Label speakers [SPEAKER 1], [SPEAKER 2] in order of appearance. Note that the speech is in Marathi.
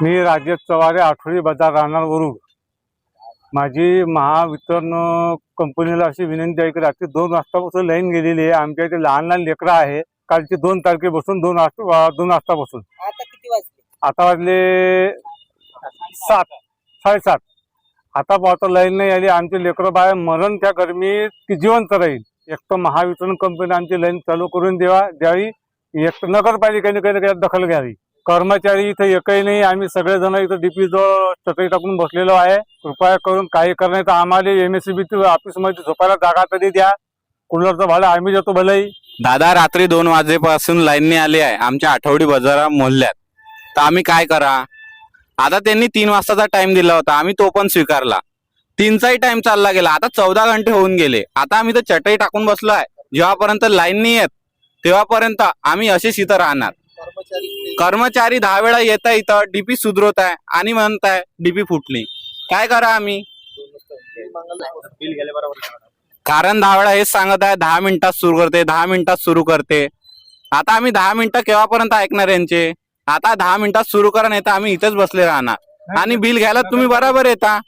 [SPEAKER 1] मी राजेश चव्हारे आठवडी बाजार राहणारवरून माझी महावितरण कंपनीला अशी विनंती आहे की रात्री 2 वाजतापासून लाईन गेलेली आहे. आमच्या इथे लहान लहान लेकरं आहे. कालची 2 तारखेपासून 2 वाजतापासून
[SPEAKER 2] आता किती वाजले?
[SPEAKER 1] आता वाजले 7 7:30. आता पाहता लाईन नाही आली. आमचे लेकरं बाहेर मरण त्या गरमीत की जिवंत राहील. एक तर महावितरण कंपनी आमची लाईन चालू करून द्यावी. एक तर नगरपालिकेने काही दखल घ्यावी. कर्मचारी इथे एकही नाही. आम्ही सगळेजण इथं डीपी जवळ चटई टाकून बसलेलो आहे. कृपया करून काही करण्यात आम्हाला MSCB ऑफिस मध्ये झोपायला जागा तरी द्या. कूलरचं भाडं आम्ही देतो भलेही.
[SPEAKER 3] दादा रात्री 2 वाजेपासून लाईनने आली आहे आमच्या आठवडी बाजारा मोहल्ल्यात. तर आम्ही काय करा? आता त्यांनी 3 वाजताचा टाइम दिला होता, आम्ही तो पण स्वीकारला. 3चाही टाइम चालला गेला. आता 14 घंटे होऊन गेले. आता आम्ही तर चटई टाकून बसलो आहे. जेव्हापर्यंत लाईन नाही येत तेव्हापर्यंत आम्ही असेच इथं राहणार. कर्मचारी 10 वेळा येत आहे इथं, डीपी सुधरवत आहे आणि म्हणताय डीपी फुटली. काय करा आम्ही? कारण 10 वेळा हेच सांगत आहे 10 मिनिटात सुरू करते, 10 मिनिटात सुरू करते. आता आम्ही 10 मिनिटं केव्हापर्यंत ऐकणार यांचे? आता 10 मिनिटात सुरू करा, नाही तर आम्ही इथेच बसले राहणार. आणि बिल घ्यायला तुम्ही बरोबर येता.